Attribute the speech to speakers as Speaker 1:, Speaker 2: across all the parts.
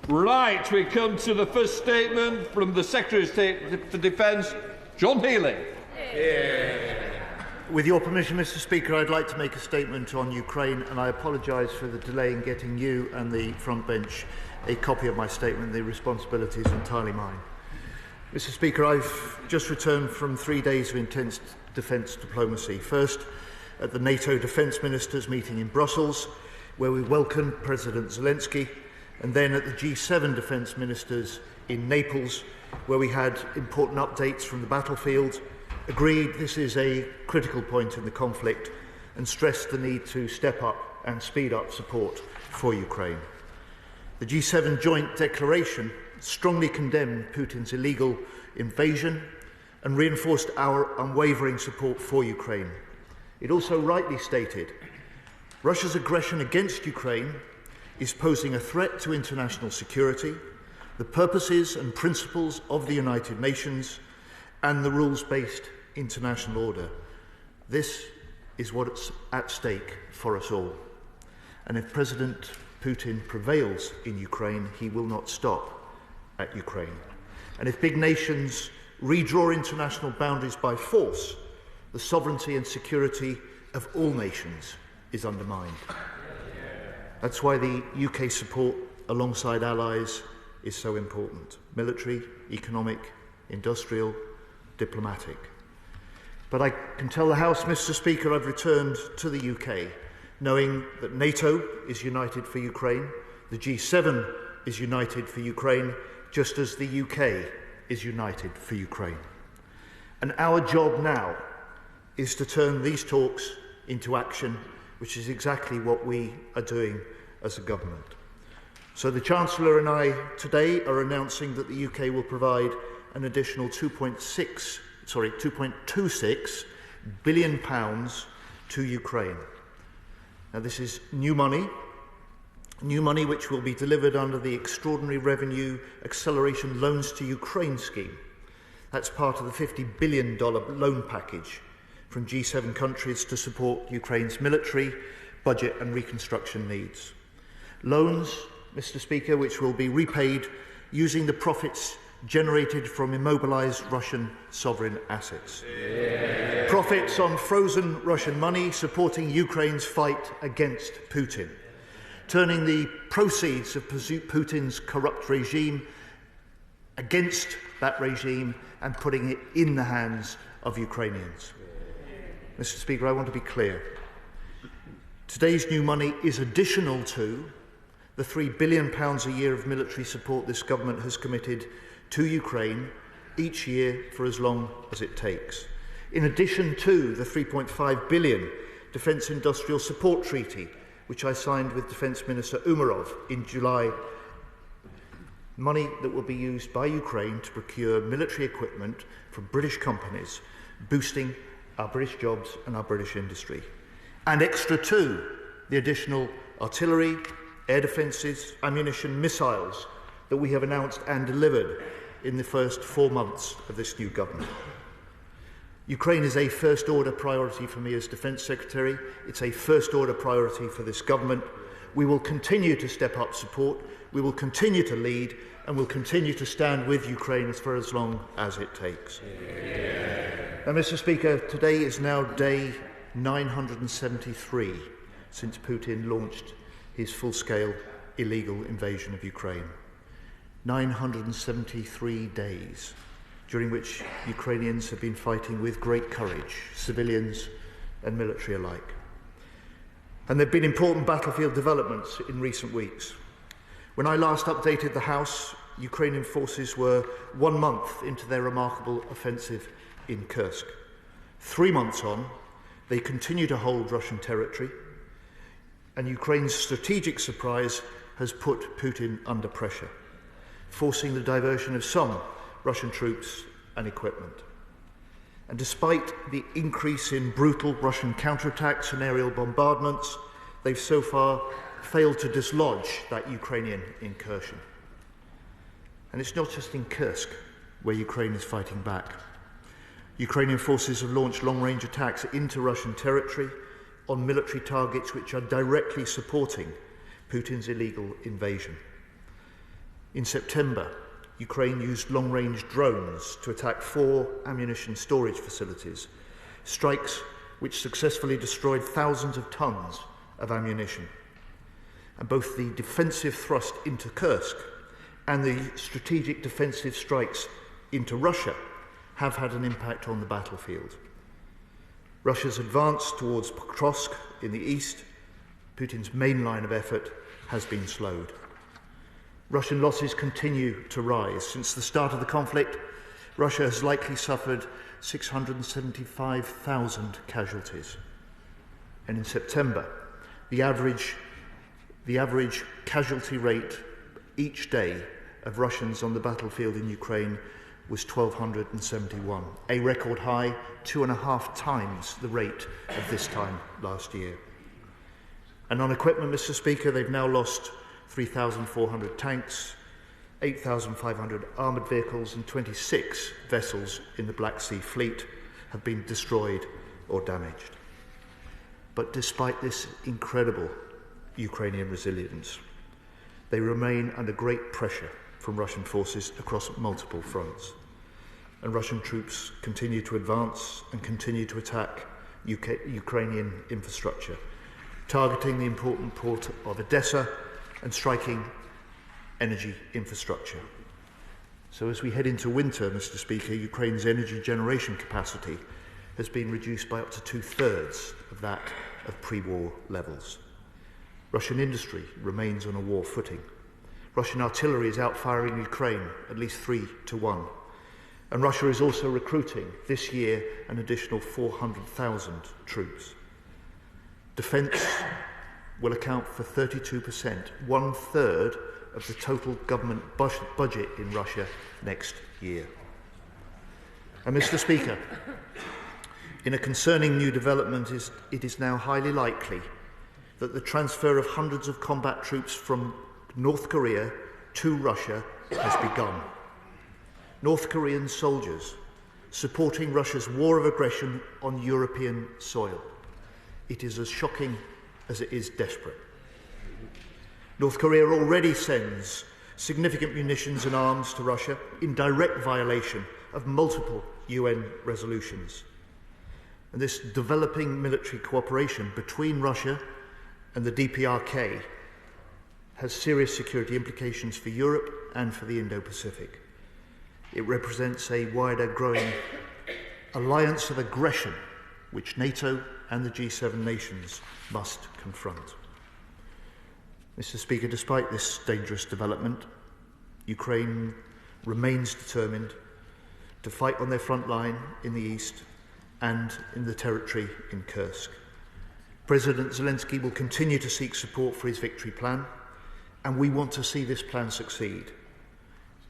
Speaker 1: Right, we come to the first statement from the Secretary of State for Defence, John Healey.
Speaker 2: With your permission, Mr. Speaker, I'd like to make a statement on Ukraine, and I apologise for the delay in getting you and the front bench a copy of my statement. The responsibility is entirely mine. Mr. Speaker, I've just returned from 3 days of intense defence diplomacy. First, at the NATO Defence Ministers meeting in Brussels, where we welcomed President Zelensky, and then at the G7 Defence Ministers in Naples, where we had important updates from the battlefield, agreed this is a critical point in the conflict, and stressed the need to step up and speed up support for Ukraine. The G7 joint declaration strongly condemned Putin's illegal invasion and reinforced our unwavering support for Ukraine. It also rightly stated Russia's aggression against Ukraine is posing a threat to international security, the purposes and principles of the United Nations, and the rules-based international order. This is what's at stake for us all. And if President Putin prevails in Ukraine, he will not stop at Ukraine. And if big nations redraw international boundaries by force, the sovereignty and security of all nations is undermined. That's why the UK support alongside allies is so important. Military, economic, industrial, diplomatic. But I can tell the House, Mr. Speaker, I've returned to the UK knowing that NATO is united for Ukraine, the G7 is united for Ukraine, just as the UK is united for Ukraine. And our job now is to turn these talks into action, which is exactly what we are doing as a government. So the Chancellor and I today are announcing that the UK will provide an additional £2.26 billion to Ukraine. Now this is new money which will be delivered under the Extraordinary Revenue Acceleration Loans to Ukraine scheme. That's part of the $50 billion loan package from G7 countries to support Ukraine's military, budget and reconstruction needs. Loans, Mr. Speaker, which will be repaid using the profits generated from immobilised Russian sovereign assets. Yeah. Profits on frozen Russian money supporting Ukraine's fight against Putin, turning the proceeds of Putin's corrupt regime against that regime and putting it in the hands of Ukrainians. Mr. Speaker, I want to be clear. Today's new money is additional to the £3 billion a year of military support this government has committed to Ukraine each year for as long as it takes. In addition to the £3.5 billion Defence Industrial Support Treaty, which I signed with Defence Minister Umerov in July, money that will be used by Ukraine to procure military equipment from British companies, boosting our British jobs and our British industry. And extra to the additional artillery, air defences, ammunition, missiles that we have announced and delivered in the first 4 months of this new government. Ukraine is a first-order priority for me as Defence Secretary. It's a first-order priority for this government. We will continue to step up support, we will continue to lead, and we'll continue to stand with Ukraine for as long as it takes. Yeah. Now, Mr. Speaker, today is now day 973 since Putin launched his full-scale illegal invasion of Ukraine. 973 days, during which Ukrainians have been fighting with great courage, civilians and military alike. And there have been important battlefield developments in recent weeks. When I last updated the House, Ukrainian forces were 1 month into their remarkable offensive in Kursk. 3 months on, they continue to hold Russian territory, and Ukraine's strategic surprise has put Putin under pressure, forcing the diversion of some Russian troops and equipment. And despite the increase in brutal Russian counterattacks and aerial bombardments, they've so far failed to dislodge that Ukrainian incursion. And it's not just in Kursk where Ukraine is fighting back. Ukrainian forces have launched long-range attacks into Russian territory on military targets which are directly supporting Putin's illegal invasion. In September, Ukraine used long-range drones to attack 4 ammunition storage facilities, strikes which successfully destroyed thousands of tons of ammunition. And both the defensive thrust into Kursk and the strategic defensive strikes into Russia have had an impact on the battlefield. Russia's advance towards Pokrovsk in the east, Putin's main line of effort, has been slowed. Russian losses continue to rise. Since the start of the conflict, Russia has likely suffered 675,000 casualties. And in September, the average casualty rate each day of Russians on the battlefield in Ukraine was 1,271, a record high, 2.5 times the rate of this time last year. And on equipment, Mr. Speaker, they've now lost 3,400 tanks, 8,500 armoured vehicles, and 26 vessels in the Black Sea Fleet have been destroyed or damaged. But despite this incredible Ukrainian resilience, they remain under great pressure from Russian forces across multiple fronts. And Russian troops continue to advance and continue to attack Ukrainian infrastructure, targeting the important port of Odessa and striking energy infrastructure. So as we head into winter, Mr. Speaker, Ukraine's energy generation capacity has been reduced by up to 2/3 of that of pre-war levels. Russian industry remains on a war footing. Russian artillery is outfiring Ukraine at least 3-1. And Russia is also recruiting this year an additional 400,000 troops. Defence will account for 32%, 1/3 of the total government budget in Russia next year. And Mr. Speaker, in a concerning new development, it is now highly likely that the transfer of hundreds of combat troops from North Korea to Russia has begun. North Korean soldiers supporting Russia's war of aggression on European soil. It is as shocking as it is desperate. North Korea already sends significant munitions and arms to Russia in direct violation of multiple UN resolutions. And this developing military cooperation between Russia and the DPRK has serious security implications for Europe and for the Indo-Pacific. It represents a wider growing alliance of aggression which NATO and the G7 nations must confront. Mr. Speaker, despite this dangerous development, Ukraine remains determined to fight on their front line in the east and in the territory in Kursk. President Zelensky will continue to seek support for his victory plan, and we want to see this plan succeed.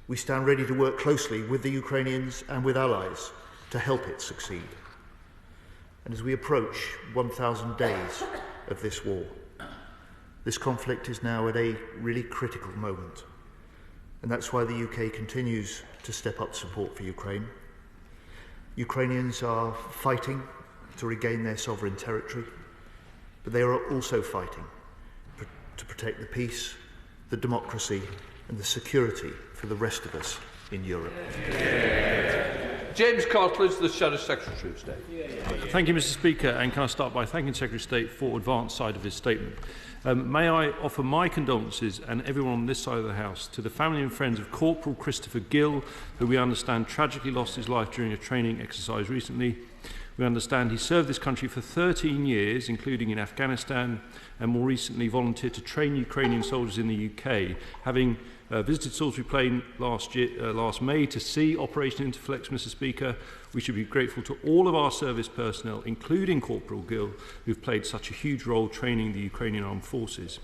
Speaker 2: We stand ready to work closely with the Ukrainians and with allies to help it succeed. And as we approach 1,000 days of this war, this conflict is now at a really critical moment. And that's why the UK continues to step up support for Ukraine. Ukrainians are fighting to regain their sovereign territory, but they are also fighting to protect the peace, the democracy, and the security for the rest of us in Europe.
Speaker 1: James Cartlidge, the Shadow Secretary of State.
Speaker 3: Thank you, Mr. Speaker, and can I start by thanking the Secretary of State for advance side of his statement. May I offer my condolences and everyone on this side of the House to the family and friends of Corporal Christopher Gill, who we understand tragically lost his life during a training exercise recently. We understand he served this country for 13 years, including in Afghanistan, and more recently volunteered to train Ukrainian soldiers in the UK, having visited Salisbury Plain last May to see Operation Interflex, Mr. Speaker. We should be grateful to all of our service personnel, including Corporal Gill, who've played such a huge role training the Ukrainian armed forces.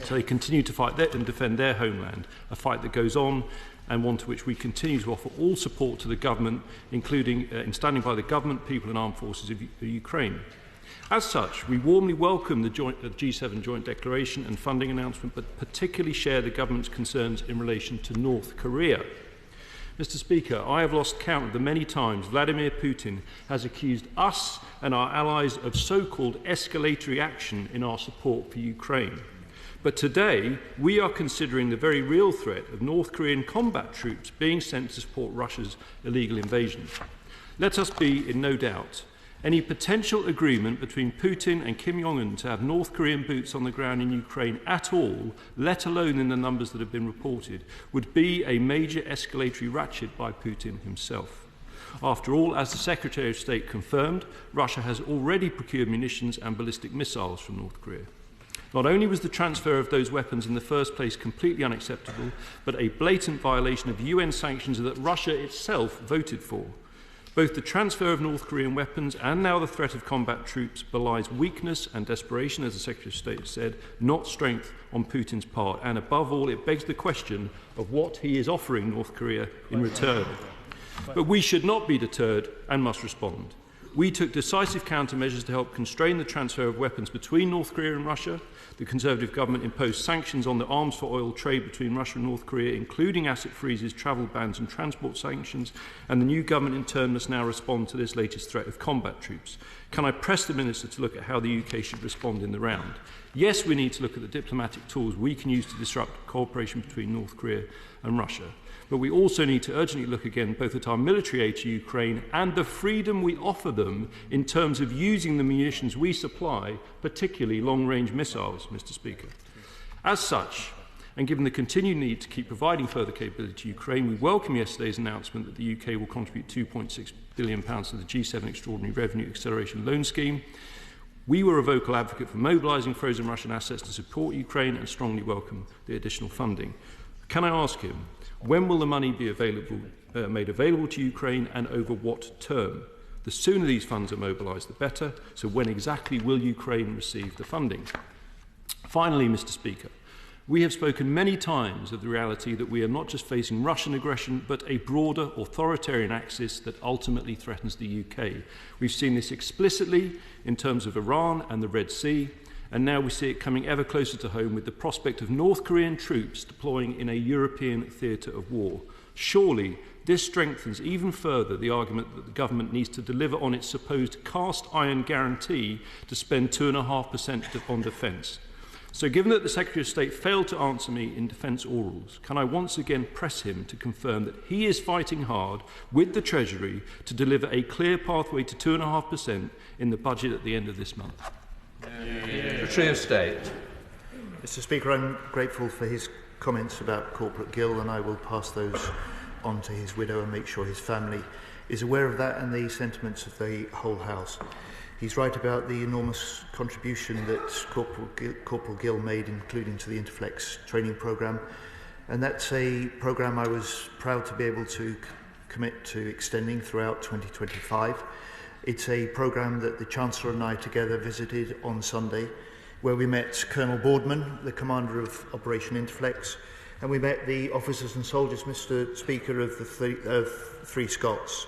Speaker 3: So they continue to fight and defend their homeland, a fight that goes on and one to which we continue to offer all support to the government, including in standing by the government, people and armed forces of Ukraine. As such, we warmly welcome the G7 joint declaration and funding announcement, but particularly share the government's concerns in relation to North Korea. Mr. Speaker, I have lost count of the many times Vladimir Putin has accused us and our allies of so-called escalatory action in our support for Ukraine. But today, we are considering the very real threat of North Korean combat troops being sent to support Russia's illegal invasion. Let us be in no doubt. Any potential agreement between Putin and Kim Jong-un to have North Korean boots on the ground in Ukraine at all, let alone in the numbers that have been reported, would be a major escalatory ratchet by Putin himself. After all, as the Secretary of State confirmed, Russia has already procured munitions and ballistic missiles from North Korea. Not only was the transfer of those weapons in the first place completely unacceptable, but a blatant violation of UN sanctions that Russia itself voted for. Both the transfer of North Korean weapons and now the threat of combat troops belies weakness and desperation, as the Secretary of State said, not strength on Putin's part. And above all, it begs the question of what he is offering North Korea in return. But we should not be deterred and must respond. We took decisive countermeasures to help constrain the transfer of weapons between North Korea and Russia. The Conservative government imposed sanctions on the arms for oil trade between Russia and North Korea, including asset freezes, travel bans and transport sanctions, and the new government in turn must now respond to this latest threat of combat troops. Can I press the Minister to look at how the UK should respond in the round? Yes, we need to look at the diplomatic tools we can use to disrupt cooperation between North Korea and Russia. But we also need to urgently look again both at our military aid to Ukraine and the freedom we offer them in terms of using the munitions we supply, particularly long-range missiles, Mr. Speaker. As such, and given the continued need to keep providing further capability to Ukraine, we welcome yesterday's announcement that the UK will contribute £2.6 billion to the G7 Extraordinary Revenue Acceleration Loan Scheme. We were a vocal advocate for mobilising frozen Russian assets to support Ukraine and strongly welcome the additional funding. Can I ask him, when will the money be made available to Ukraine and over what term? The sooner these funds are mobilised, the better. So when exactly will Ukraine receive the funding? Finally, Mr. Speaker, we have spoken many times of the reality that we are not just facing Russian aggression, but a broader authoritarian axis that ultimately threatens the UK. We've seen this explicitly in terms of Iran and the Red Sea, and now we see it coming ever closer to home with the prospect of North Korean troops deploying in a European theatre of war. Surely this strengthens even further the argument that the government needs to deliver on its supposed cast iron guarantee to spend 2.5% on defence. So given that the Secretary of State failed to answer me in defence orals, can I once again press him to confirm that he is fighting hard with the Treasury to deliver a clear pathway to 2.5% in the budget at the end of this month?
Speaker 1: Secretary of State.
Speaker 2: Mr. Speaker, I'm grateful for his comments about Corporal Gill, and I will pass those on to his widow and make sure his family is aware of that and the sentiments of the whole House. He's right about the enormous contribution that Corporal Gill made, including to the Interflex training programme, and that's a programme I was proud to be able to commit to extending throughout 2025. It's a programme that the Chancellor and I together visited on Sunday, where we met Colonel Boardman, the commander of Operation Interflex, and we met the officers and soldiers, Mr. Speaker, of the Three Scots,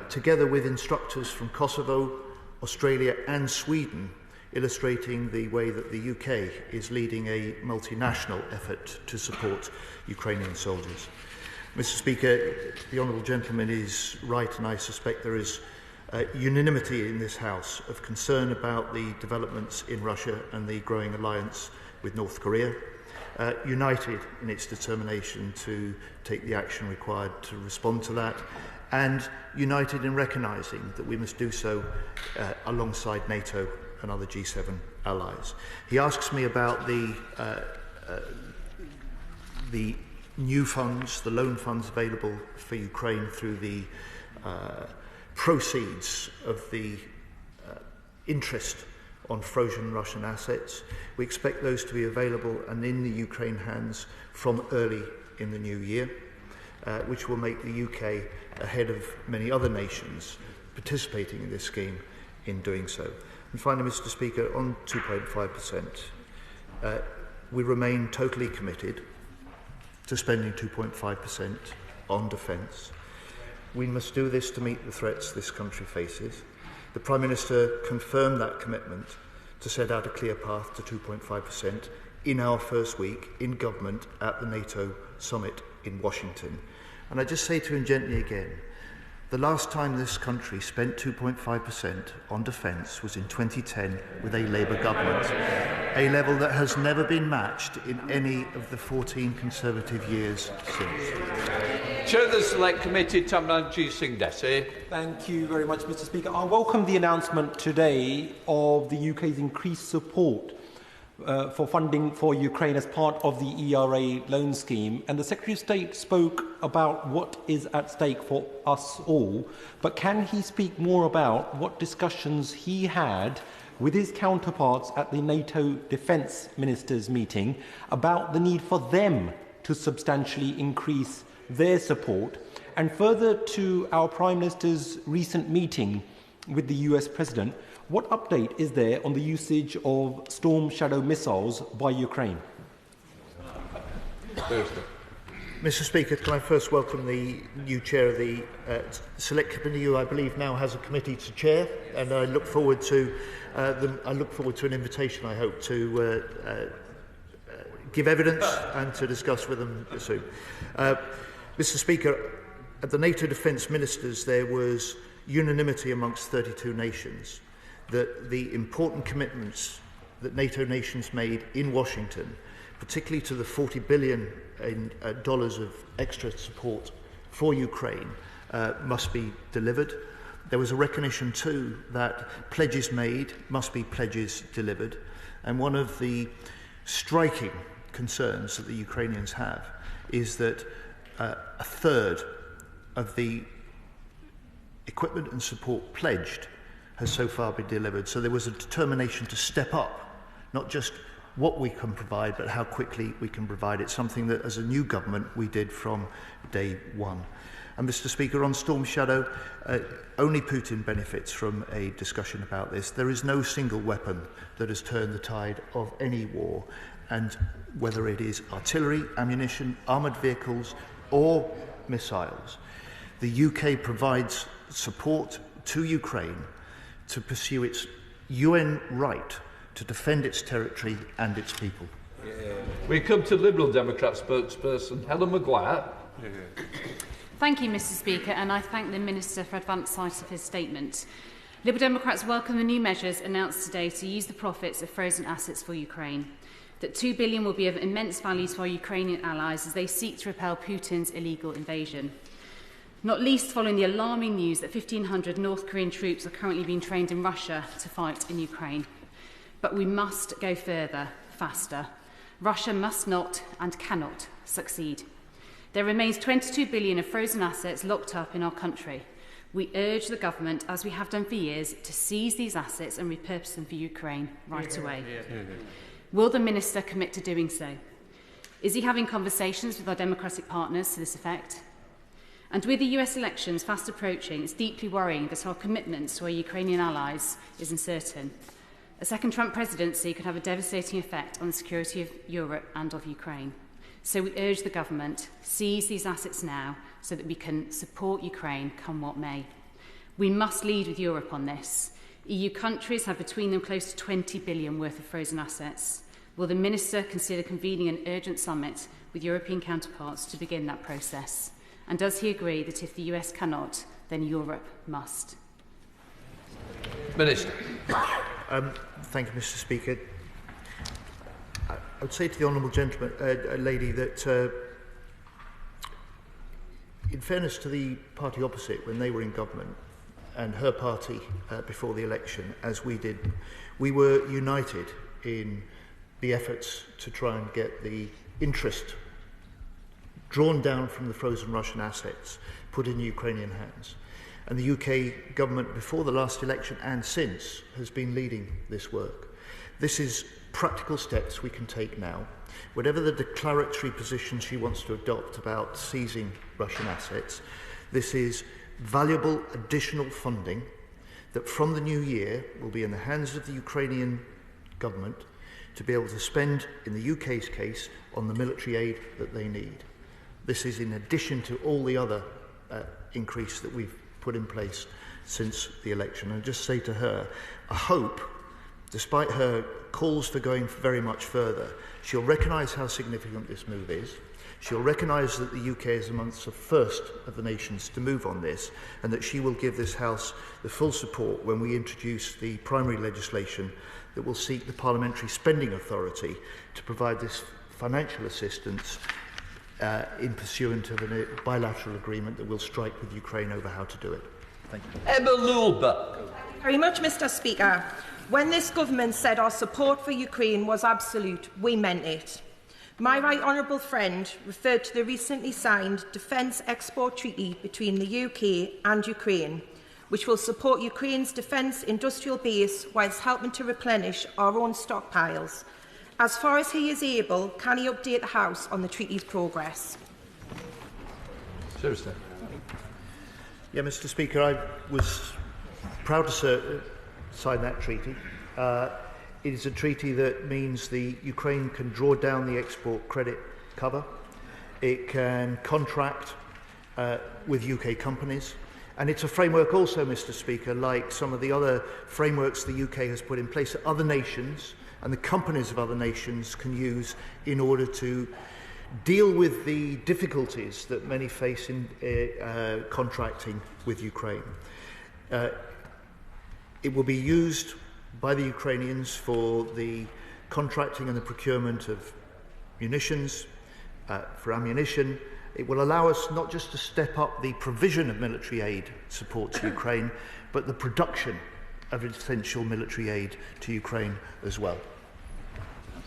Speaker 2: together with instructors from Kosovo, Australia and Sweden, illustrating the way that the UK is leading a multinational effort to support Ukrainian soldiers. Mr. Speaker, the Honourable Gentleman is right, and I suspect there is unanimity in this House of concern about the developments in Russia and the growing alliance with North Korea, united in its determination to take the action required to respond to that, and united in recognising that we must do so alongside NATO and other G7 allies. He asks me about the new funds, the loan funds available for Ukraine through the proceeds of the interest on frozen Russian assets. We expect those to be available and in the Ukraine hands from early in the new year, which will make the UK ahead of many other nations participating in this scheme in doing so. And finally, Mr. Speaker, on 2.5%, we remain totally committed to spending 2.5% on defence. We must do this to meet the threats this country faces. The Prime Minister confirmed that commitment to set out a clear path to 2.5% in our first week in government at the NATO summit in Washington. And I just say to him gently again, The last time this country spent 2.5% on defence was in 2010 with a Labour government, a level that has never been matched in any of the 14 Conservative years since.
Speaker 1: Chair of the Select Committee, Tanmanjeet Singh Dhesi.
Speaker 4: Thank you very much, Mr. Speaker. I welcome the announcement today of the UK's increased support for funding for Ukraine as part of the ERA loan scheme, and the Secretary of State spoke about what is at stake for us all, but can he speak more about what discussions he had with his counterparts at the NATO Defence Ministers meeting about the need for them to substantially increase their support, and further to our Prime Minister's recent meeting with the US President, what update is there on the usage of Storm Shadow missiles by Ukraine?
Speaker 2: Mr. Speaker, can I first welcome the new chair of the Select Committee, who I believe now has a committee to chair, and I look forward to an invitation, I hope, to give evidence and to discuss with them soon. Mr. Speaker, at the NATO Defence Ministers, there was unanimity amongst 32 nations that the important commitments that NATO nations made in Washington, particularly to the $40 billion of extra support for Ukraine, must be delivered. There was a recognition too that pledges made must be pledges delivered. And one of the striking concerns that the Ukrainians have is that a third of the equipment and support pledged has so far been delivered. So there was a determination to step up, not just what we can provide, but how quickly we can provide it, something that as a new government we did from day one. And Mr. Speaker, on Storm Shadow, only Putin benefits from a discussion about this. There is no single weapon that has turned the tide of any war, and whether it is artillery, ammunition, armoured vehicles or missiles, the UK provides support to Ukraine to pursue its UN right to defend its territory and its people.
Speaker 1: We come to Liberal Democrat spokesperson Helen Maguire.
Speaker 5: Thank you, Mr. Speaker, and I thank the Minister for advance sight of his statement. Liberal Democrats welcome the new measures announced today to use the profits of frozen assets for Ukraine. That $2 billion will be of immense value to our Ukrainian allies as they seek to repel Putin's illegal invasion. Not least following the alarming news that 1,500 North Korean troops are currently being trained in Russia to fight in Ukraine. But we must go further, faster. Russia must not and cannot succeed. There remains $22 billion of frozen assets locked up in our country. We urge the government, as we have done for years, to seize these assets and repurpose them for Ukraine right away. Will the Minister commit to doing so? Is he having conversations with our democratic partners to this effect? And with the US elections fast approaching, it's deeply worrying that our commitments to our Ukrainian allies is uncertain. A second Trump presidency could have a devastating effect on the security of Europe and of Ukraine. So we urge the government, seize these assets now so that we can support Ukraine come what may. We must lead with Europe on this. EU countries have between them close to $20 billion worth of frozen assets. Will the Minister consider convening an urgent summit with European counterparts to begin that process? And does he agree that if the US cannot, then Europe must?
Speaker 1: Minister.
Speaker 2: Thank you, Mr. Speaker. I would say to the honourable gentleman, lady, that in fairness to the party opposite, when they were in government, and her party before the election, as we did, we were united in the efforts to try and get the interest drawn down from the frozen Russian assets, put in Ukrainian hands. And the UK government, before the last election and since, has been leading this work. This is practical steps we can take now. Whatever the declaratory position she wants to adopt about seizing Russian assets, this is valuable additional funding that from the new year will be in the hands of the Ukrainian government to be able to spend, in the UK's case, on the military aid that they need. This is in addition to all the other increase that we've put in place since the election. And just say to her, I hope, despite her calls for going very much further, she'll recognise how significant this move is. She'll recognise that the UK is amongst the first of the nations to move on this, and that she will give this House the full support when we introduce the primary legislation that will seek the Parliamentary Spending Authority to provide this financial assistance in pursuant of a bilateral agreement that we'll strike with Ukraine over how to do it. Thank you.
Speaker 1: Lewell-Buck.
Speaker 6: Very much, Mr. Speaker. When this government said our support for Ukraine was absolute, we meant it. My right honourable friend referred to the recently signed Defence Export Treaty between the UK and Ukraine, which will support Ukraine's defence industrial base whilst helping to replenish our own stockpiles. As far as he is able, can he update the House on the treaty's progress?
Speaker 1: Seriously.
Speaker 2: Yeah, Mr. Speaker, I was proud to sign that treaty. It is a treaty that means the Ukraine can draw down the export credit cover. It can contract with UK companies. And it's a framework also, Mr. Speaker, like some of the other frameworks the UK has put in place that other nations and the companies of other nations can use in order to deal with the difficulties that many face in contracting with Ukraine. It will be used by the Ukrainians for the contracting and the procurement of munitions, for ammunition. It will allow us not just to step up the provision of military aid support to Ukraine, but the production of essential military aid to Ukraine as well.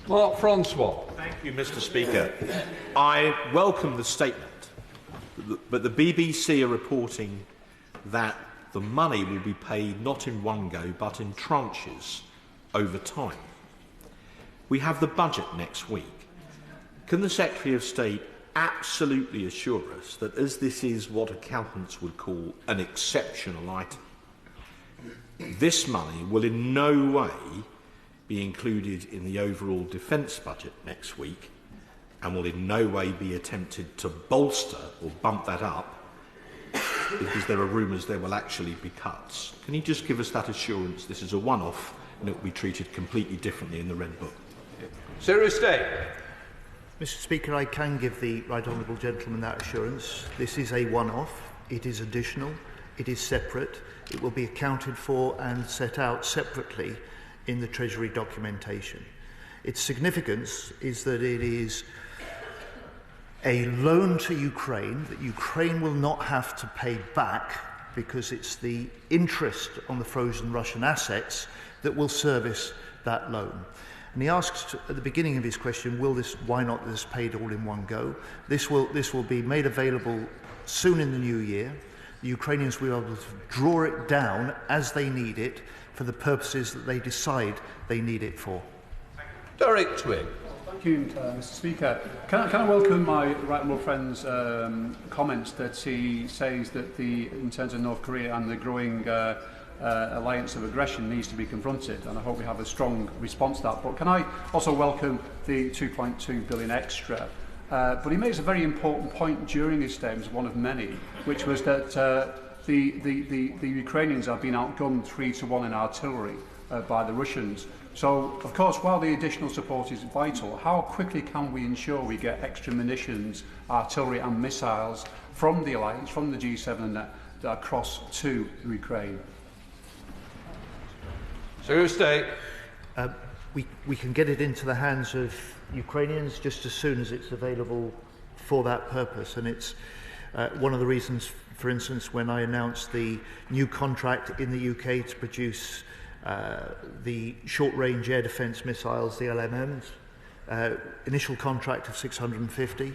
Speaker 1: Francois.
Speaker 7: Thank you, Mr. Speaker. I welcome the statement, but the BBC are reporting that the money will be paid not in one go, but in tranches over time. We have the budget next week. Can the Secretary of State absolutely assure us that, as this is what accountants would call an exceptional item, this money will in no way be included in the overall defence budget next week and will in no way be attempted to bolster or bump that up, because there are rumours there will actually be cuts? Can you just give us that assurance this is a one-off and it will be treated completely differently in the Red Book?
Speaker 1: Secretary of State.
Speaker 2: Mr. Speaker, I can give the right honourable gentleman that assurance. This is a one-off. It is additional. It is separate. It will be accounted for and set out separately in the Treasury documentation. Its significance is that it is a loan to Ukraine that Ukraine will not have to pay back, because it's the interest on the frozen Russian assets that will service that loan. And he asks at the beginning of his question, why not this paid all in one go? This will be made available soon in the new year. The Ukrainians will be able to draw it down as they need it for the purposes that they decide they need it for.
Speaker 1: Derek Twigg.
Speaker 8: Thank you, Mr. Speaker. Can I welcome my right honourable friend's comments that he says that in terms of North Korea and the growing alliance of aggression needs to be confronted, and I hope we have a strong response to that. But can I also welcome the 2.2 billion extra? But he makes a very important point during his statement, one of many, which was that the Ukrainians have been outgunned 3-1 in artillery by the Russians. So, of course, while the additional support is vital, how quickly can we ensure we get extra munitions, artillery and missiles from the alliance, from the G7 and that across to Ukraine?
Speaker 1: Secretary of State.
Speaker 2: We can get it into the hands of Ukrainians just as soon as it's available for that purpose. And it's one of the reasons, for instance, when I announced the new contract in the UK to produce the short-range air defence missiles, the LMMs, initial contract of 650.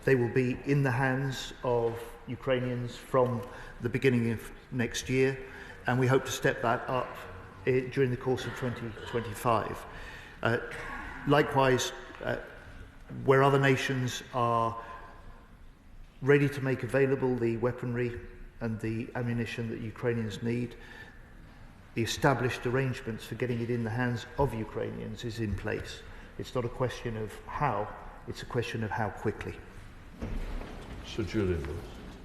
Speaker 2: They will be in the hands of Ukrainians from the beginning of next year, and we hope to step that up during the course of 2025. Likewise, where other nations are ready to make available the weaponry and the ammunition that Ukrainians need, the established arrangements for getting it in the hands of Ukrainians is in place. It's not a question of how, it's a question of how quickly.
Speaker 1: Sir Julian.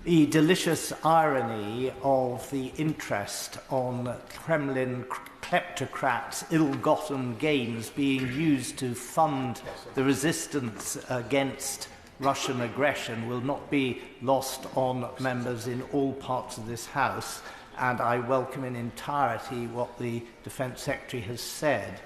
Speaker 9: The delicious irony of the interest on Kremlin kleptocrats' ill-gotten gains being used to fund the resistance against Russian aggression will not be lost on members in all parts of this House, and I welcome in entirety what the Defence Secretary has said.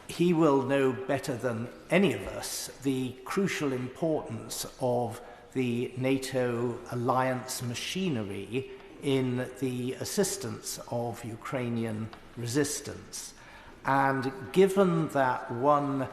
Speaker 9: He will know better than any of us the crucial importance of the NATO alliance machinery in the assistance of Ukrainian resistance. And given that one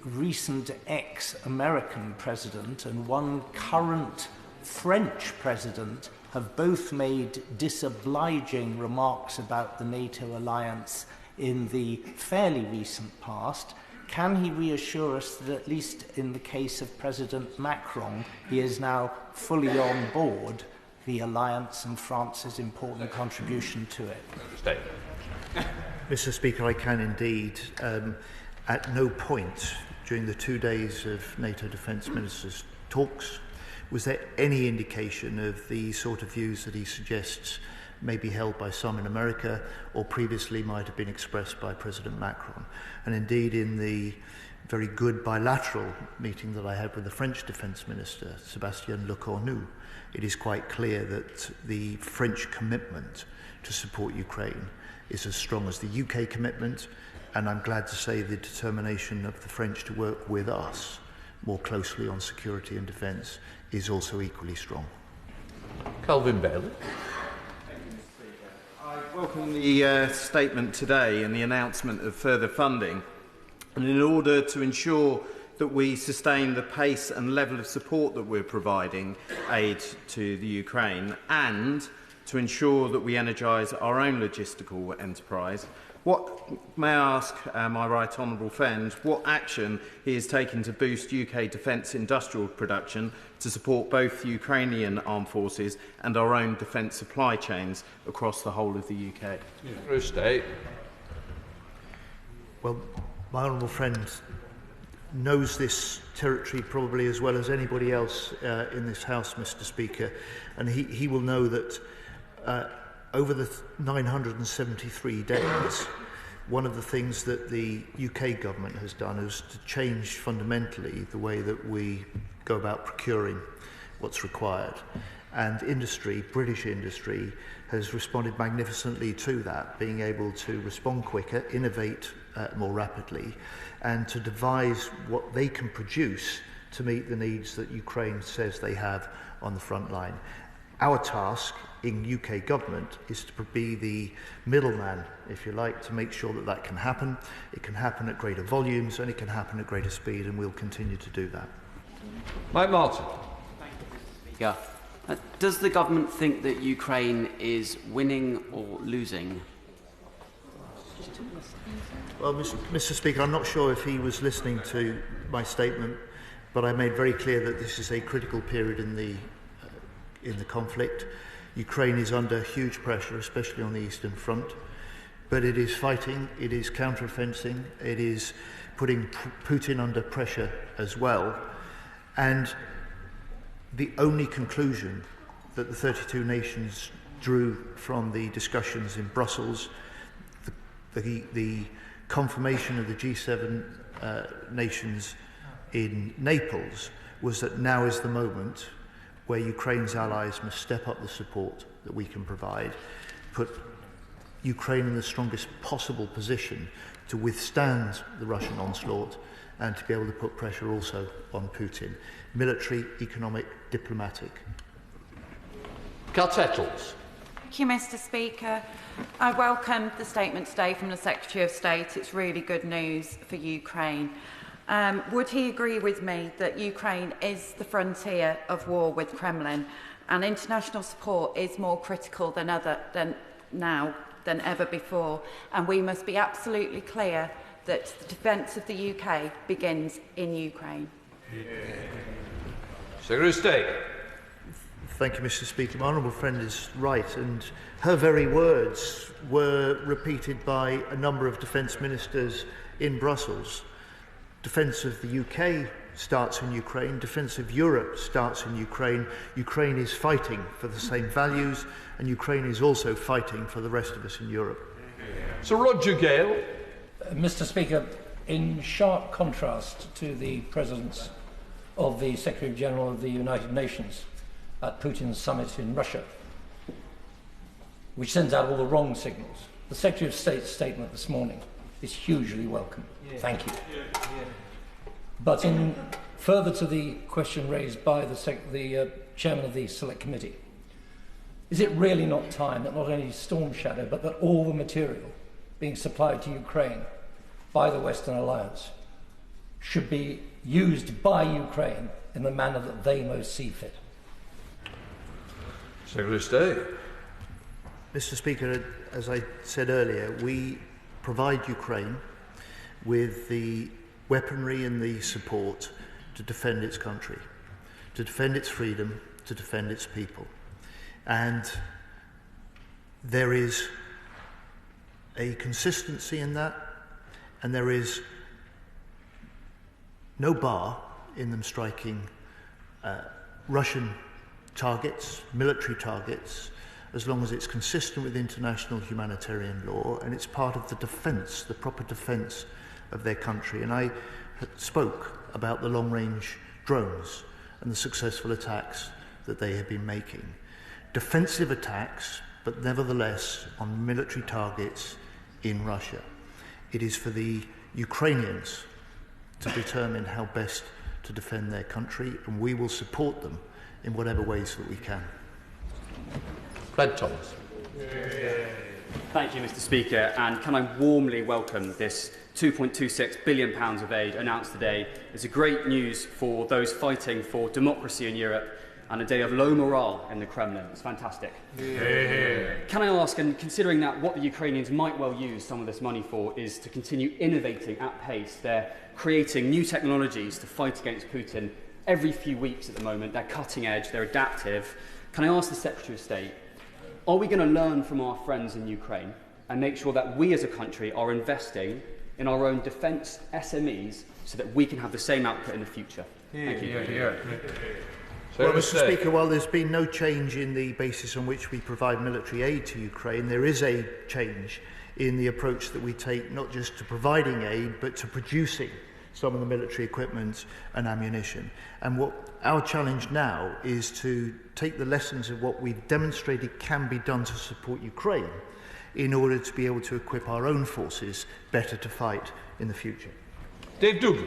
Speaker 9: recent ex-American president and one current French president have both made disobliging remarks about the NATO alliance in the fairly recent past, can he reassure us that at least in the case of President Macron, he is now fully on board the alliance and France's important contribution to it?
Speaker 2: Mr. Speaker, I can indeed. At no point during the 2 days of NATO defence ministers' talks was there any indication of the sort of views that he suggests may be held by some in America or previously might have been expressed by President Macron. And indeed, in the very good bilateral meeting that I had with the French Defence Minister, Sébastien Lecornu, it is quite clear that the French commitment to support Ukraine is as strong as the UK commitment, and I'm glad to say the determination of the French to work with us more closely on security and defence is also equally strong.
Speaker 10: Calvin Bailey.
Speaker 11: I welcome the statement today and the announcement of further funding. And in order to ensure that we sustain the pace and level of support that we're providing aid to the Ukraine, and to ensure that we energise our own logistical enterprise, may I ask my right honourable friend what action he has taken to boost UK defence industrial production to support both Ukrainian armed forces and our own defence supply chains across the whole of the UK?
Speaker 2: Well, my honourable friend knows this territory probably as well as anybody else in this House, Mr. Speaker, and he will know that over the 973 days, one of the things that the UK government has done is to change fundamentally the way that we go about procuring what's required. And industry, British industry, has responded magnificently to that, being able to respond quicker, innovate more rapidly, and to devise what they can produce to meet the needs that Ukraine says they have on the front line. Our task in UK government is to be the middleman, if you like, to make sure that that can happen. It can happen at greater volumes and it can happen at greater speed, and we'll continue to do that.
Speaker 1: Mike Martin.
Speaker 12: Thank you, Mr. Speaker. Does the government think that Ukraine is winning or losing?
Speaker 2: Well, Mr. Speaker, I'm not sure if he was listening to my statement, but I made very clear that this is a critical period in the conflict. Ukraine is under huge pressure, especially on the Eastern Front, but it is fighting, it is counter-offensive, it is putting Putin under pressure as well. And the only conclusion that the 32 nations drew from the discussions in Brussels, the confirmation of the G7 nations in Naples, was that now is the moment where Ukraine's allies must step up the support that we can provide, put Ukraine in the strongest possible position to withstand the Russian onslaught, and to be able to put pressure also on Putin. Military, economic, diplomatic.
Speaker 10: Cartlidge.
Speaker 13: Thank you, Mr. Speaker. I welcome the statement today from the Secretary of State. It's really good news for Ukraine. Would he agree with me that Ukraine is the frontier of war with Kremlin, and international support is more critical than ever before, and we must be absolutely clear that the defence of the UK begins in Ukraine?
Speaker 1: Secretary of State.
Speaker 2: Thank you, Mr. Speaker. My honourable friend is right, and her very words were repeated by a number of defence ministers in Brussels. Defence of the UK starts in Ukraine. Defence of Europe starts in Ukraine. Ukraine is fighting for the same values, and Ukraine is also fighting for the rest of us in Europe.
Speaker 1: Sir Roger Gale.
Speaker 14: Mr. Speaker, in sharp contrast to the President's of the Secretary-General of the United Nations at Putin's summit in Russia, which sends out all the wrong signals. The Secretary of State's statement this morning is hugely welcome. Thank you. But in further to the question raised by the Chairman of the Select Committee, is it really not time that not only Storm Shadow, but that all the material being supplied to Ukraine by the Western Alliance should be used by Ukraine in the manner that they most see fit?
Speaker 10: Secretary of State.
Speaker 2: Mr. Speaker, as I said earlier, we provide Ukraine with the weaponry and the support to defend its country, to defend its freedom, to defend its people. And there is a consistency in that, and there is no bar in them striking Russian targets, military targets, as long as it's consistent with international humanitarian law and it's part of the defence, the proper defence of their country. And I spoke about the long-range drones and the successful attacks that they have been making. Defensive attacks, but nevertheless on military targets in Russia. It is for the Ukrainians to determine how best to defend their country, and we will support them in whatever ways that we can.
Speaker 10: Brad Thomas.
Speaker 15: Thank you, Mr. Speaker, and can I warmly welcome this £2.26 billion of aid announced today. It's a great news for those fighting for democracy in Europe and a day of low morale in the Kremlin. It's fantastic. Can I ask, and considering that what the Ukrainians might well use some of this money for is to continue innovating at pace, they're creating new technologies to fight against Putin every few weeks at the moment, they're cutting edge, they're adaptive. Can I ask the Secretary of State, are we going to learn from our friends in Ukraine and make sure that we as a country are investing in our own defence SMEs so that we can have the same output in the future? Thank you.
Speaker 2: Well, Mr. Speaker, while there's been no change in the basis on which we provide military aid to Ukraine, there is a change in the approach that we take, not just to providing aid, but to producing some of the military equipment and ammunition. And what our challenge now is to take the lessons of what we've demonstrated can be done to support Ukraine in order to be able to equip our own forces better to fight in the future.
Speaker 1: Dave Dougal.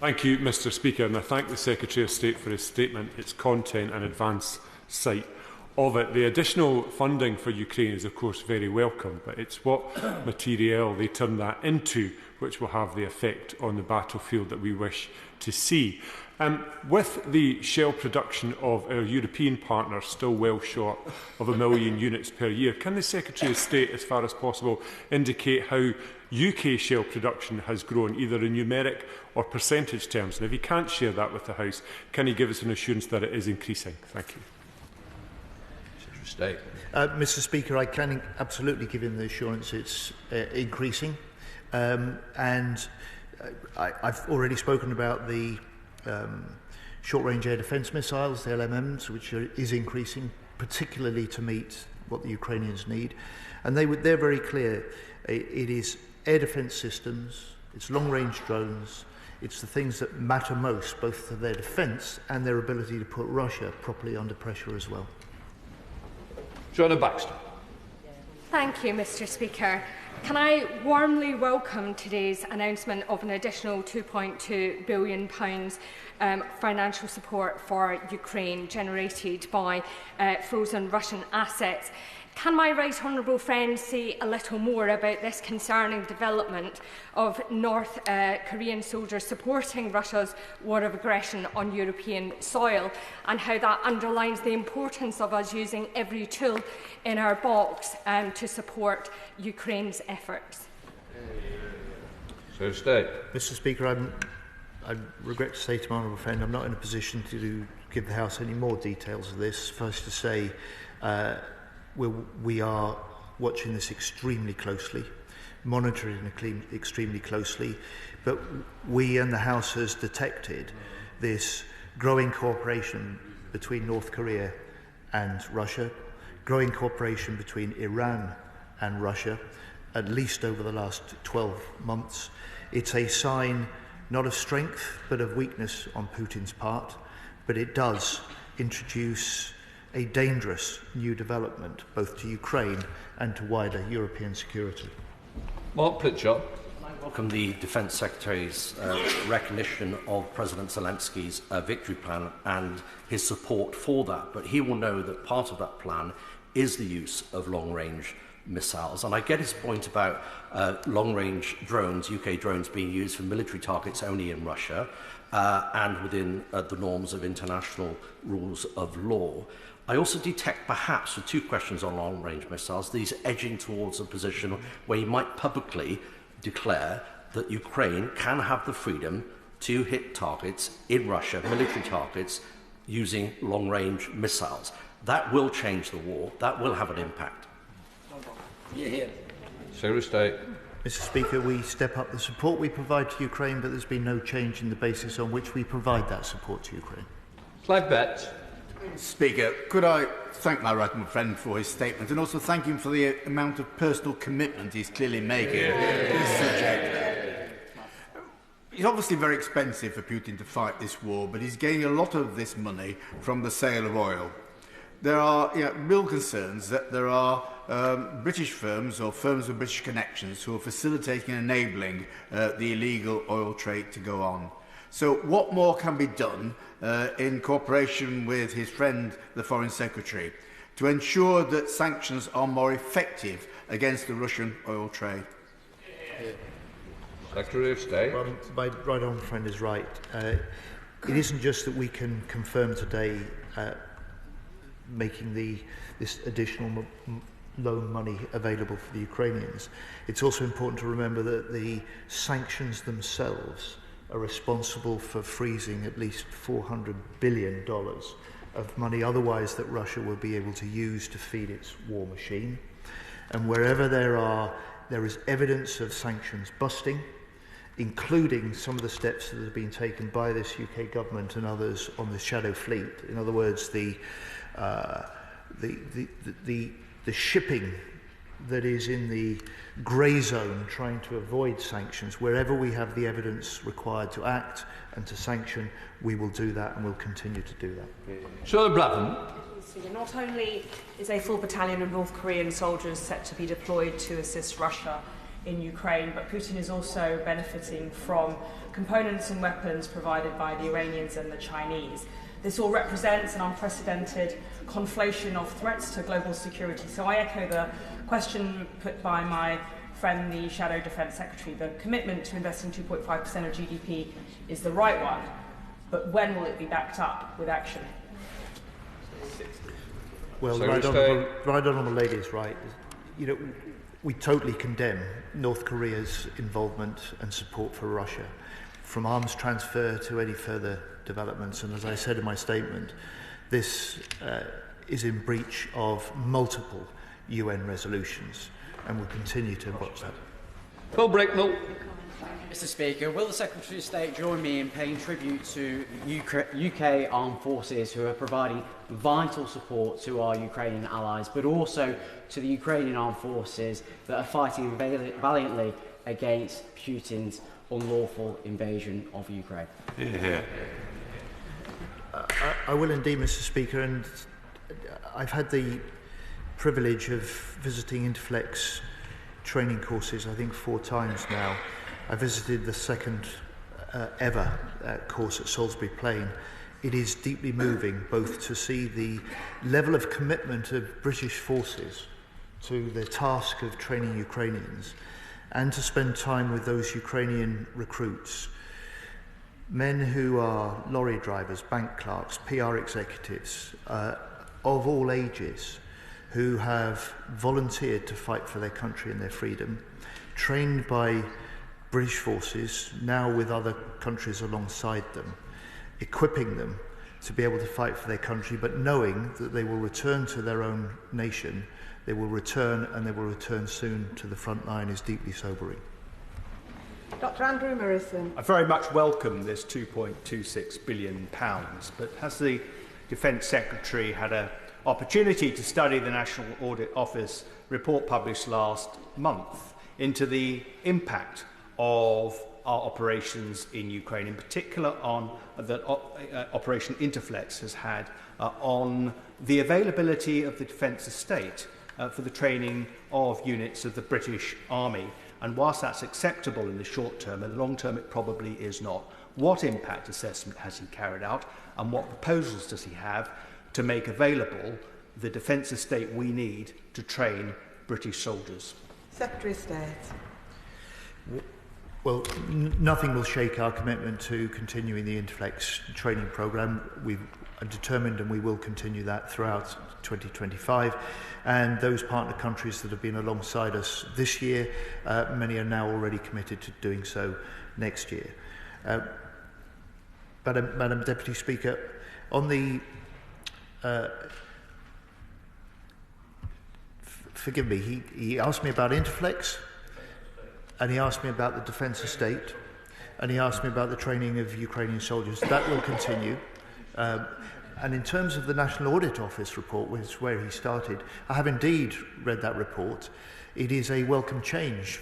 Speaker 3: Thank you, Mr. Speaker, and I thank the Secretary of State for his statement, its content and advance sight of it. The additional funding for Ukraine is, of course, very welcome, but it's what materiel they turn that into which will have the effect on the battlefield that we wish to see. With the shell production of our European partners still well short of 1 million units per year, can the Secretary of State, as far as possible, indicate how UK shell production has grown, either in numeric or percentage terms? And if he can't share that with the House, can he give us an assurance that it is increasing? Thank you.
Speaker 10: State.
Speaker 2: Mr. Speaker, I can absolutely give him the assurance it's increasing. I've already spoken about the short-range air defence missiles, the LMMs, which is increasing, particularly to meet what the Ukrainians need. And they're very clear. It is air defence systems, it's long-range drones, it's the things that matter most, both for their defence and their ability to put Russia properly under pressure as well.
Speaker 10: Joanna Baxter.
Speaker 16: Thank you, Mr. Speaker. Can I warmly welcome today's announcement of an additional £2.2 billion financial support for Ukraine generated by frozen Russian assets. Can my right honourable friend say a little more about this concerning development of North Korean soldiers supporting Russia's war of aggression on European soil, and how that underlines the importance of us using every tool in our box to support Ukraine's efforts?
Speaker 10: So State.
Speaker 2: Mr. Speaker, I regret to say to my honourable friend, I'm not in a position to give the House any more details of this. First to say, we are watching this extremely closely, monitoring it extremely closely, but we and the House has detected this growing cooperation between North Korea and Russia, growing cooperation between Iran and Russia, at least over the last 12 months. It's a sign not of strength but of weakness on Putin's part, but it does introduce a dangerous new development both to Ukraine and to wider European security.
Speaker 10: Mark Plitchard.
Speaker 17: I welcome the Defence Secretary's recognition of President Zelensky's victory plan and his support for that, but he will know that part of that plan is the use of long-range missiles. And I get his point about long-range drones, UK drones, being used for military targets only in Russia and within the norms of international rules of law. I also detect, perhaps, with two questions on long-range missiles, these edging towards a position where he might publicly declare that Ukraine can have the freedom to hit targets in Russia, military targets, using long-range missiles. That will change the war. That will have an impact.
Speaker 10: Secretary of State.
Speaker 2: Mr. Speaker, we step up the support we provide to Ukraine, but there's been no change in the basis on which we provide that support to Ukraine.
Speaker 10: Clive Betts.
Speaker 18: Speaker, could I thank my right honourable friend for his statement and also thank him for the amount of personal commitment he's clearly making to this subject. It's obviously very expensive for Putin to fight this war, but he's getting a lot of this money from the sale of oil. There are real concerns that there are British firms or firms with British connections who are facilitating and enabling the illegal oil trade to go on. So what more can be done in cooperation with his friend, the Foreign Secretary, to ensure that sanctions are more effective against the Russian oil trade?
Speaker 10: Secretary of State.
Speaker 2: Well, my right honourable friend is right. It isn't just that we can confirm today making this additional loan money available for the Ukrainians. It's also important to remember that the sanctions themselves are responsible for freezing at least $400 billion of money otherwise that Russia will be able to use to feed its war machine. And wherever there is evidence of sanctions busting, including some of the steps that have been taken by this UK government and others on the shadow fleet, in other words, the shipping that is in the grey zone trying to avoid sanctions, wherever we have the evidence required to act and to sanction, we will do that and will continue to do that.
Speaker 10: Sir Blavan.
Speaker 19: Not only is a full battalion of North Korean soldiers set to be deployed to assist Russia in Ukraine, but Putin is also benefiting from components and weapons provided by the Iranians and the Chinese. This all represents an unprecedented conflation of threats to global security. So I echo the question put by my friend, the Shadow Defence Secretary. The commitment to investing 2.5% of GDP is the right one, but when will it be backed up with action?
Speaker 2: Well, the right honourable lady is right. You know, we totally condemn North Korea's involvement and support for Russia, from arms transfer to any further developments. And as I said in my statement, this is in breach of multiple UN resolutions and will continue to watch that.
Speaker 10: Phil Bricknell.
Speaker 12: Mr. Speaker, will the Secretary of State join me in paying tribute to UK armed forces who are providing vital support to our Ukrainian allies, but also to the Ukrainian armed forces that are fighting valiantly against Putin's unlawful invasion of Ukraine?
Speaker 2: I will indeed, Mr. Speaker, and I've had the privilege of visiting Interflex training courses, I think 4 times now. I visited the second ever course at Salisbury Plain. It is deeply moving both to see the level of commitment of British forces to the task of training Ukrainians and to spend time with those Ukrainian recruits, men who are lorry drivers, bank clerks, PR executives of all ages who have volunteered to fight for their country and their freedom, trained by British forces, now with other countries alongside them, equipping them to be able to fight for their country, but knowing that they will return to their own nation, they will return and they will return soon to the front line, is deeply sobering.
Speaker 20: Dr Andrew Morrison.
Speaker 21: I very much welcome this £2.26 billion, but has the Defence Secretary had an opportunity to study the National Audit Office report published last month into the impact of our operations in Ukraine, in particular on that Operation Interflex has had on the availability of the defence estate for the training of units of the British Army. And whilst that's acceptable in the short term, in the long term it probably is not. What impact assessment has he carried out, and what proposals does he have to make available the defence estate we need to train British soldiers?
Speaker 20: Secretary of State.
Speaker 2: Well, nothing will shake our commitment to continuing the Interflex training programme. We are determined, and we will continue that throughout 2025. And those partner countries that have been alongside us this year, many are now already committed to doing so next year. Madam Deputy Speaker, on the forgive me, he asked me about Interflex, and he asked me about the defence estate, and he asked me about the training of Ukrainian soldiers. That will continue. And in terms of the National Audit Office report, which is where he started, I have indeed read that report. It is a welcome change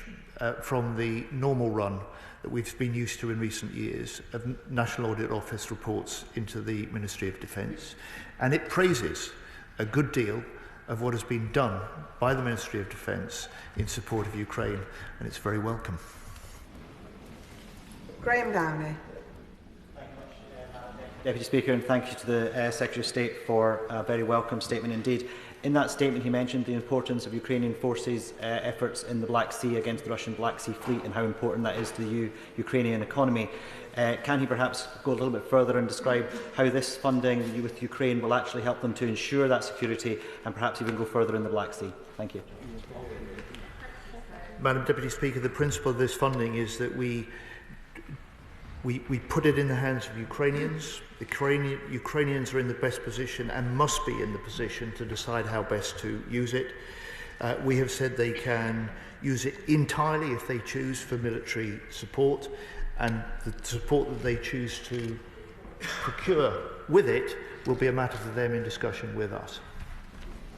Speaker 2: from the normal run that we've been used to in recent years of National Audit Office reports into the Ministry of Defence. And it praises a good deal of what has been done by the Ministry of Defence in support of Ukraine, and it's very welcome.
Speaker 20: Graham Downey.
Speaker 4: Deputy Speaker, and thank you to the Secretary of State for a very welcome statement indeed. In that statement, he mentioned the importance of Ukrainian forces' efforts in the Black Sea against the Russian Black Sea Fleet and how important that is to the Ukrainian economy. Can he perhaps go a little bit further and describe how this funding with Ukraine will actually help them to ensure that security and perhaps even go further in the Black Sea? Thank you.
Speaker 2: Madam Deputy Speaker, the principle of this funding is that we put it in the hands of Ukrainians. Ukrainians are in the best position and must be in the position to decide how best to use it. We have said they can use it entirely if they choose for military support, and the support that they choose to procure with it will be a matter for them in discussion with us.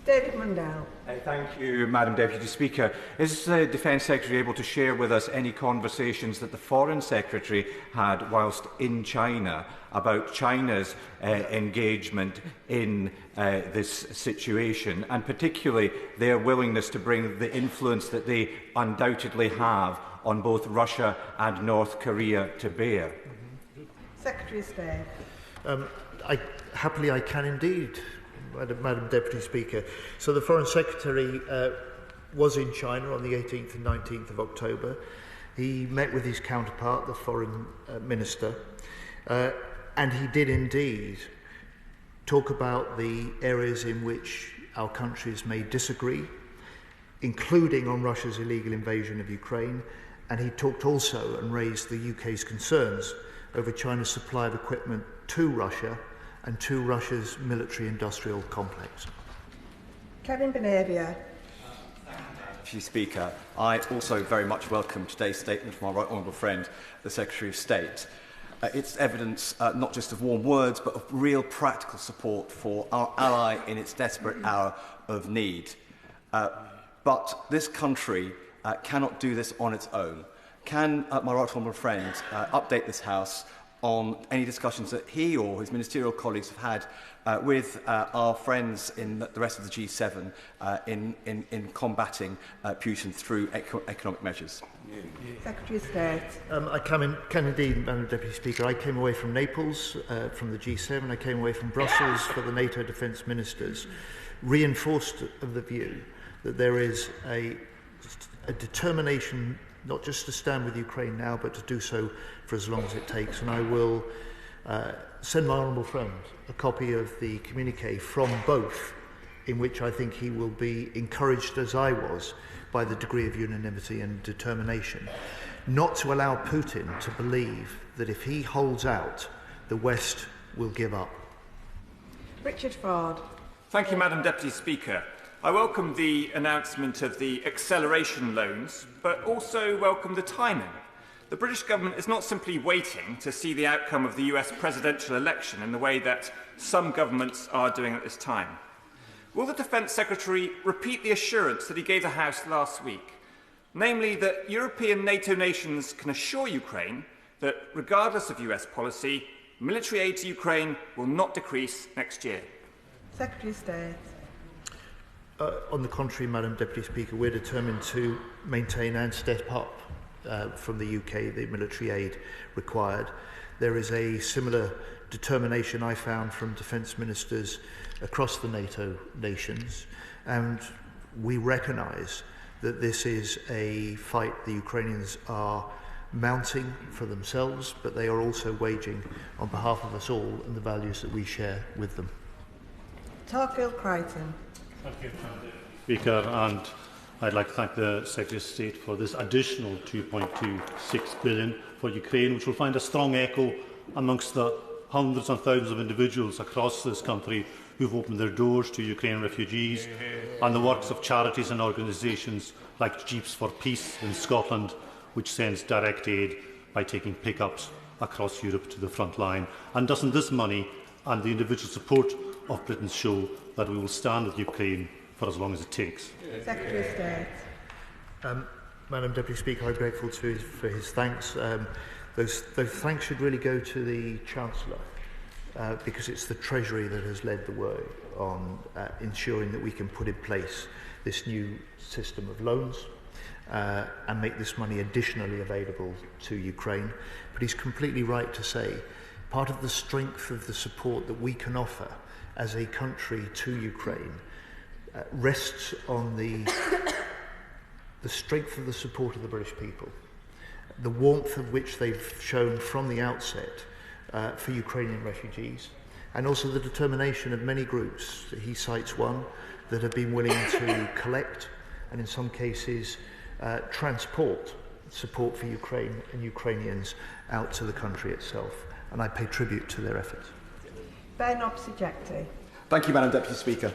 Speaker 20: David Mundell.
Speaker 22: Thank you, Madam Deputy Speaker. Is the Defence Secretary able to share with us any conversations that the Foreign Secretary had whilst in China about China's engagement in this situation, and particularly their willingness to bring the influence that they undoubtedly have on both Russia and North Korea to bear?
Speaker 20: Secretary of State.
Speaker 2: I can indeed. Madam Deputy Speaker. So the Foreign Secretary was in China on the 18th and 19th of October. He met with his counterpart, the Foreign Minister, and he did indeed talk about the areas in which our countries may disagree, including on Russia's illegal invasion of Ukraine, and he talked also and raised the UK's concerns over China's supply of equipment to Russia and to Russia's military-industrial complex.
Speaker 20: Kevin Benavia.
Speaker 23: Deputy Speaker, I also very much welcome today's statement from our right honourable friend, the Secretary of State. It's evidence not just of warm words, but of real practical support for our ally in its desperate hour of need. But this country cannot do this on its own. Can my right honourable friend update this House on any discussions that he or his ministerial colleagues have had with our friends in the rest of the G7 in combating Putin through economic measures?
Speaker 20: Secretary of State.
Speaker 2: I can indeed, Madam Deputy Speaker. I came away from Naples, from the G7. I came away from Brussels for the NATO defence ministers, reinforced of the view that there is a determination not just to stand with Ukraine now, but to do so for as long as it takes. And I will send my honourable friend a copy of the communiqué from both, in which I think he will be encouraged, as I was, by the degree of unanimity and determination, not to allow Putin to believe that if he holds out, the West will give up.
Speaker 20: Richard Ford.
Speaker 24: Thank you, Madam Deputy Speaker. I welcome the announcement of the acceleration loans, but also welcome the timing. The British government is not simply waiting to see the outcome of the US presidential election in the way that some governments are doing at this time. Will the Defence Secretary repeat the assurance that he gave the House last week namely that European NATO nations can assure Ukraine that, regardless of US policy, military aid to Ukraine will not decrease next year?
Speaker 20: Secretary of State.
Speaker 2: On the contrary, Madam Deputy Speaker, we're determined to maintain and step up from the UK the military aid required. There is a similar determination I found from defence ministers across the NATO nations, and we recognise that this is a fight the Ukrainians are mounting for themselves, but they are also waging on behalf of us all and the values that we share with them.
Speaker 20: Tarkill Crichton.
Speaker 5: Thank you, Speaker, and I'd like to thank the Secretary of State for this additional £2.26 billion for Ukraine, which will find a strong echo amongst the hundreds and thousands of individuals across this country who've opened their doors to Ukrainian refugees, and the works of charities and organisations like Jeeps for Peace in Scotland, which sends direct aid by taking pickups across Europe to the front line. And doesn't this money and the individual support of Britain show that we will stand with Ukraine for as long as it takes?
Speaker 20: Secretary of State.
Speaker 2: Madam Deputy Speaker, I'm grateful for his thanks. Those thanks should really go to the Chancellor, because it's the Treasury that has led the way on ensuring that we can put in place this new system of loans and make this money additionally available to Ukraine. But he's completely right to say part of the strength of the support that we can offer as a country to Ukraine rests on the strength of the support of the British people, the warmth of which they've shown from the outset for Ukrainian refugees, and also the determination of many groups. He cites one that have been willing to collect and in some cases transport support for Ukraine and Ukrainians out to the country itself, and I pay tribute to their efforts.
Speaker 20: Ben Opsijekti.
Speaker 6: Thank you, Madam Deputy Speaker.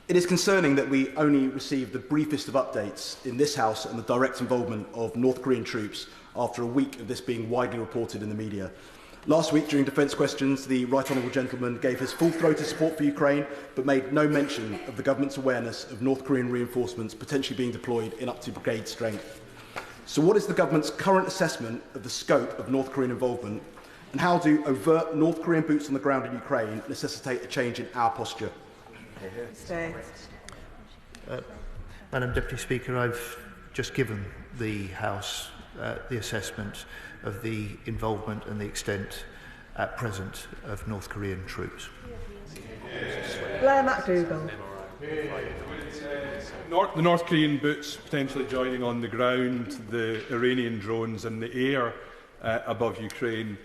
Speaker 6: It is concerning that we only received the briefest of updates in this House on the direct involvement of North Korean troops after a week of this being widely reported in the media. Last week, during defence questions, the Right Honourable Gentleman gave his full-throated support for Ukraine, but made no mention of the government's awareness of North Korean reinforcements potentially being deployed in up to brigade strength. So what is the government's current assessment of the scope of North Korean involvement, and how do overt North Korean boots on the ground in Ukraine necessitate a change in our posture?
Speaker 2: Madam Deputy Speaker, I've just given the House the assessment of the involvement and the extent at present of North Korean troops.
Speaker 20: Blair McDougall.
Speaker 7: The North Korean boots potentially joining on the ground, the Iranian drones in the air above Ukraine.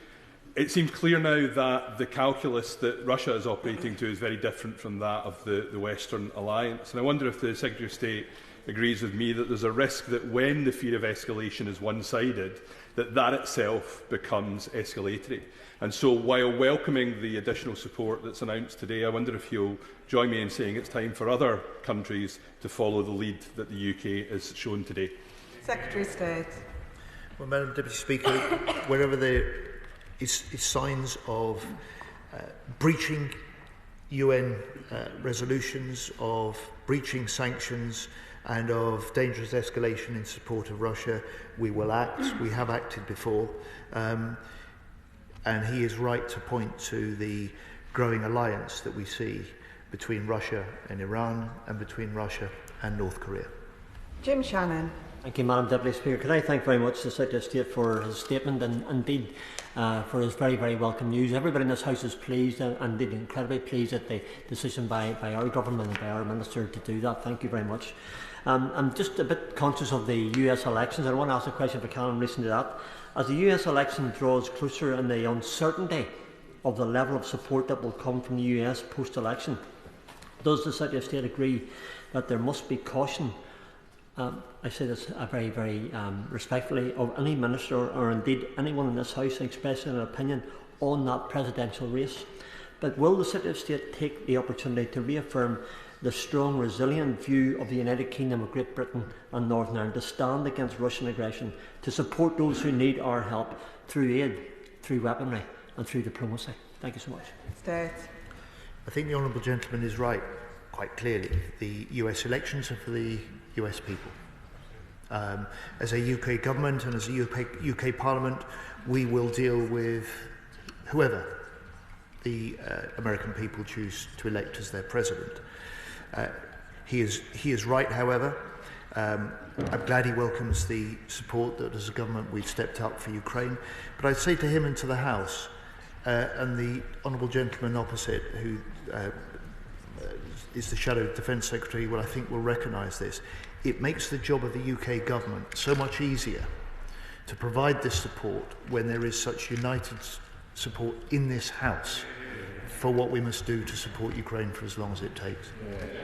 Speaker 7: It seems clear now that the calculus that Russia is operating to is very different from that of the Western alliance. And I wonder if the Secretary of State agrees with me that there's a risk that when the fear of escalation is one-sided, that itself becomes escalatory. And so while welcoming the additional support that's announced today, I wonder if you'll join me in saying it's time for other countries to follow the lead that the UK has shown today.
Speaker 20: Secretary of State.
Speaker 2: Well, Madam Deputy Speaker, wherever there is signs of breaching UN resolutions, of breaching sanctions and of dangerous escalation in support of Russia, we will act. We have acted before. And he is right to point to the growing alliance that we see between Russia and Iran and between Russia and North Korea.
Speaker 20: Jim Shannon.
Speaker 8: Thank you, Madam Deputy Speaker. Could I thank very much the Secretary of State for his statement and indeed for his very, very welcome news. Everybody in this House is pleased and indeed incredibly pleased at the decision by our government and by our Minister to do that. Thank you very much. I'm just a bit conscious of the US elections. I want to ask a question if I can in relation to that. As the US election draws closer and the uncertainty of the level of support that will come from the US post-election, does the Secretary of State agree that there must be caution, I say this very, very respectfully, of any minister or indeed anyone in this House expressing an opinion on that presidential race? But will the Secretary of State take the opportunity to reaffirm the strong, resilient view of the United Kingdom of Great Britain and Northern Ireland to stand against Russian aggression, to support those who need our help through aid, through weaponry and through diplomacy? Thank you so much.
Speaker 20: State.
Speaker 2: I think the Honourable Gentleman is right, quite clearly. The US elections are for the US people. As a UK government and as a UK Parliament, we will deal with whoever the American people choose to elect as their president. He is right, however. I'm glad he welcomes the support that as a government we've stepped up for Ukraine. But I'd say to him and to the House, and the honourable gentleman opposite, who is the Shadow Defence Secretary, I think will recognise this, it makes the job of the UK government so much easier to provide this support when there is such united support in this House for what we must do to support Ukraine for as long as it takes.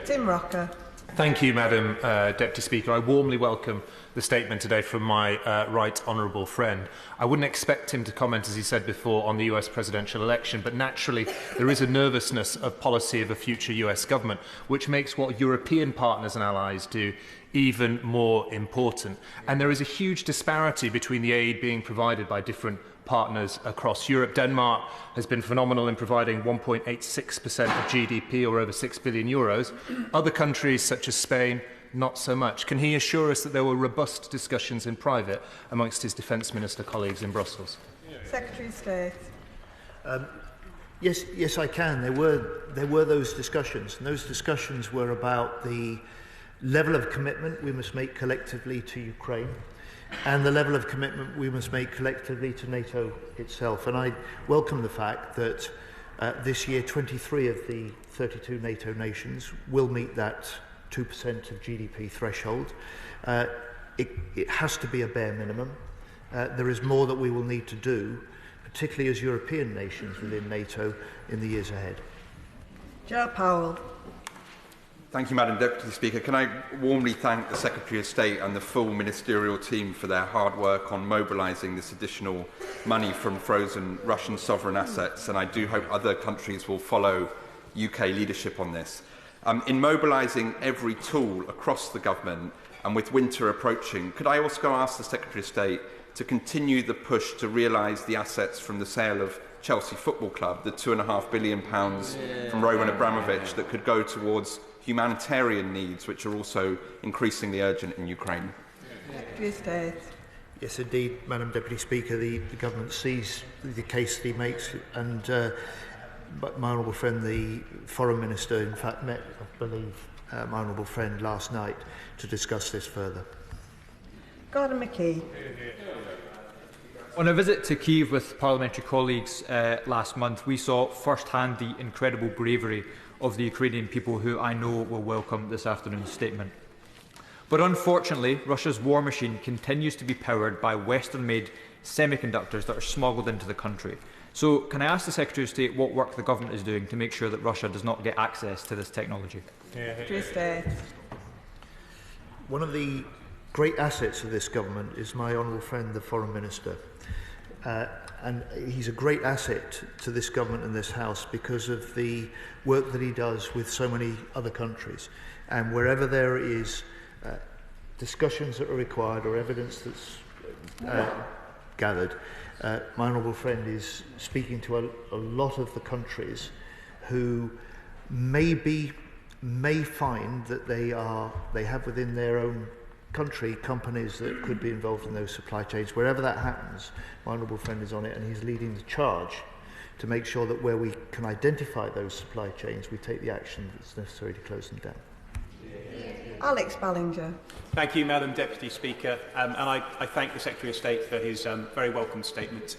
Speaker 20: Tim Rocker.
Speaker 9: Thank you, Madam Deputy Speaker. I warmly welcome the statement today from my right honourable friend. I wouldn't expect him to comment, as he said before, on the US presidential election, but naturally there is a nervousness of policy of a future US government, which makes what European partners and allies do even more important. And there is a huge disparity between the aid being provided by different partners across Europe. Denmark has been phenomenal in providing 1.86% of GDP, or over €6 billion. Other countries, such as Spain, not so much. Can he assure us that there were robust discussions in private amongst his Defence Minister colleagues in Brussels?
Speaker 20: Secretary of State.
Speaker 2: Yes, I can. There were those discussions, and those discussions were about the level of commitment we must make collectively to Ukraine, and the level of commitment we must make collectively to NATO itself. And I welcome the fact that this year 23 of the 32 NATO nations will meet that 2% of GDP threshold. It has to be a bare minimum. There is more that we will need to do, particularly as European nations within NATO in the years ahead.
Speaker 20: Joe Powell.
Speaker 11: Thank you, Madam Deputy Speaker. Can I warmly thank the Secretary of State and the full ministerial team for their hard work on mobilising this additional money from frozen Russian sovereign assets, and I do hope other countries will follow UK leadership on this. In mobilising every tool across the government, and with winter approaching, could I also ask the Secretary of State to continue the push to realise the assets from the sale of Chelsea Football Club, the £2.5 billion from Roman Abramovich that could go towards humanitarian needs, which are also increasingly urgent in Ukraine?
Speaker 2: Yes, indeed, Madam Deputy Speaker. The government sees the case that he makes, and my honourable friend, the Foreign Minister, in fact, met, I believe, my honourable friend last night to discuss this further.
Speaker 20: Gordon McKee.
Speaker 13: On a visit to Kyiv with parliamentary colleagues last month, we saw firsthand the incredible bravery of the Ukrainian people, who I know will welcome this afternoon's statement. But unfortunately, Russia's war machine continues to be powered by Western-made semiconductors that are smuggled into the country. So can I ask the Secretary of State what work the government is doing to make sure that Russia does not get access to this technology?
Speaker 2: One of the great assets of this government is my honourable friend, the Foreign Minister. And he's a great asset to this government and this House because of the work that he does with so many other countries. And wherever there is discussions that are required or evidence that's gathered, my honourable friend is speaking to a lot of the countries who may find that they have within their own country companies that could be involved in those supply chains. Wherever that happens, my honourable friend is on it, and he's leading the charge to make sure that where we can identify those supply chains, we take the action that's necessary to close them down.
Speaker 20: Alex Ballinger.
Speaker 21: Thank you, Madam Deputy Speaker, and I thank the Secretary of State for his very welcome statement.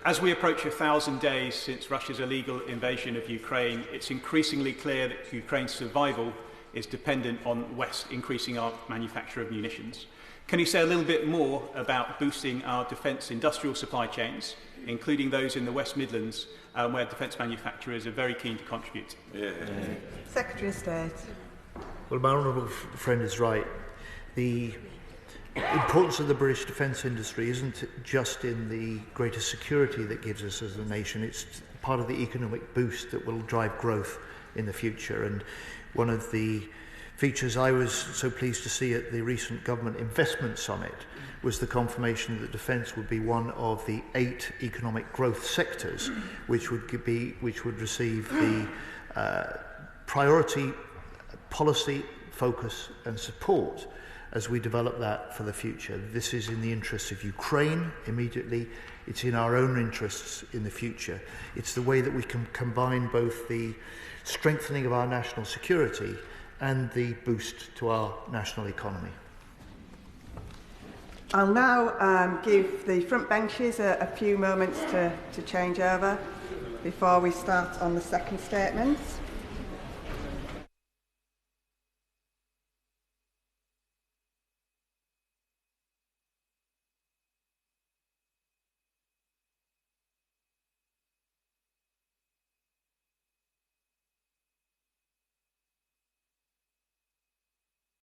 Speaker 21: As we approach 1,000 days since Russia's illegal invasion of Ukraine, it's increasingly clear that Ukraine's survival is dependent on the West increasing our manufacture of munitions. Can you say a little bit more about boosting our defence industrial supply chains, including those in the West Midlands, where defence manufacturers are very keen to contribute?
Speaker 20: Secretary of State.
Speaker 2: Well, my honourable friend is right. The importance of the British defence industry isn't just in the greater security that gives us as a nation, it's part of the economic boost that will drive growth in the future. And one of the features I was so pleased to see at the recent Government Investment Summit was the confirmation that defence would be one of the 8 economic growth sectors which would receive the priority policy, focus and support as we develop that for the future. This is in the interests of Ukraine immediately. It's in our own interests in the future. It's the way that we can combine both the strengthening of our national security and the boost to our national economy.
Speaker 20: I'll now give the front benches a few moments to change over before we start on the second statements.